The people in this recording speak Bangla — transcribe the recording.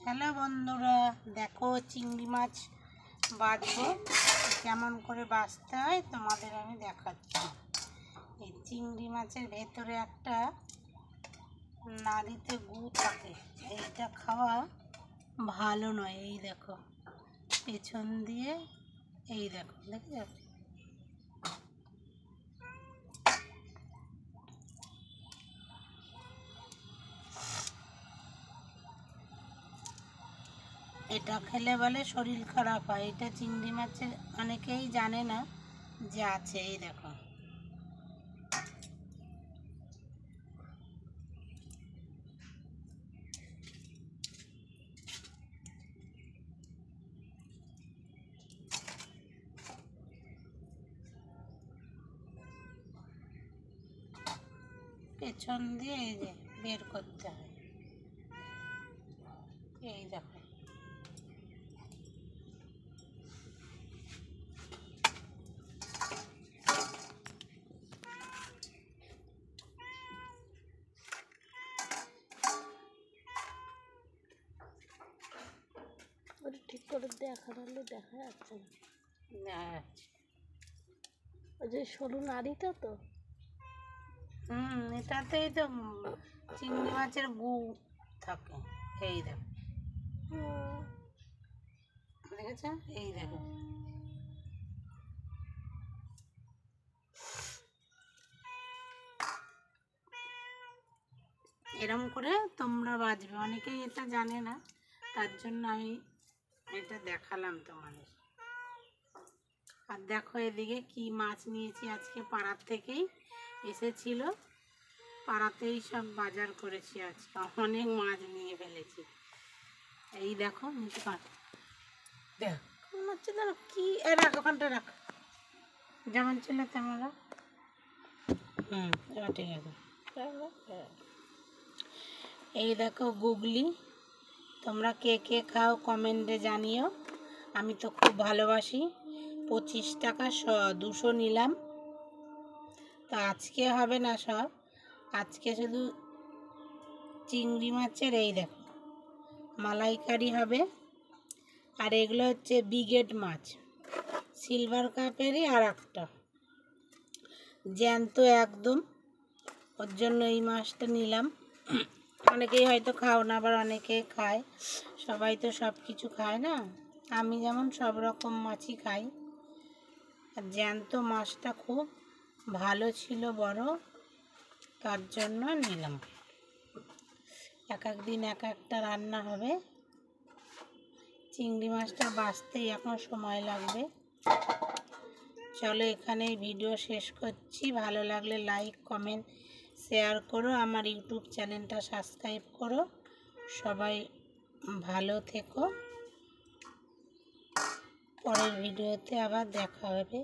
হ্যালো বন্ধুরা, দেখো চিংড়ি মাছ বাছবো, কেমন করে বাছতে হয় তোমাদের আমি দেখাচ্ছি। এই চিংড়ি মাছের ভেতরে একটা নাড়িতে গু থাকে, এইটা খাওয়া ভালো নয়। এই দেখো পেছন দিয়ে, এই দেখো দেখে যাচ্ছে। এটা খেলে বলে শরীর খারাপ হয়। এটা চিংড়ি মাছের অনেকেই জানে না যে আছে। এই দেখো পেছন দিয়ে এই যে বের করতে হয়। এই দেখো ঠিক করে দেখালে দেখা যাচ্ছে না। ওই যে সরু নাড়িটা তো, এটাতেই তো চিংড়ি মাছের গু থাকে। এই দেখো দেখেছ, এই দেখো এরম করে তোমরা বাছবে। অনেকেই এটা জানে না, তার জন্য আমি এটা দেখালাম তোমাদের। আর দেখো এদিকে কি মাছ নিয়েছি আজকে, পাড়ার থেকেই এসেছিল, পাড়াতেই সব বাজার করেছি আজকে। অনেক মাছ নিয়ে ফেলেছি। এই দেখো নিচে কাট দেখ কেমন হচ্ছে, ধরো কি রাখ, ওখানটা রাখ, যেমন ছিল তেমন রাখ। এবার ঠিক আছে। এই দেখো গুগলি, তোমরা কে কে খাও কমেন্টে জানিও। আমি তো খুব ভালোবাসি। 25 টাকা 200 নিলাম। তো আজকে হবে না সব, আজকে শুধু চিংড়ি মাছের এই দেখো মালাইকারি হবে। আর এগুলো হচ্ছে ব্রিগেড মাছ, সিলভার কাপেরই আর একটা জ্যান্ত একদম, ওর জন্য এই মাছটা নিলাম। অনেকেই হয়তো খাও না, আবার অনেকে খায়। সবাই তো সব কিছু খায় না, আমি যেমন সব রকম মাছই খাই। আর জ্যান্ত মাছটা খুব ভালো ছিল, বড়, তার জন্য নিলাম। এক এক দিন এক একটা রান্না হবে। চিংড়ি মাছটা বাছতেই এখন সময় লাগবে। চলো এখানেই ভিডিও শেষ করছি। ভালো লাগলে লাইক কমেন্ট শেয়ার করো, আমার ইউটিউব চ্যানেলটা সাবস্ক্রাইব করো। সবাই ভালো থেকো, পরের ভিডিওতে আবার দেখা হবে।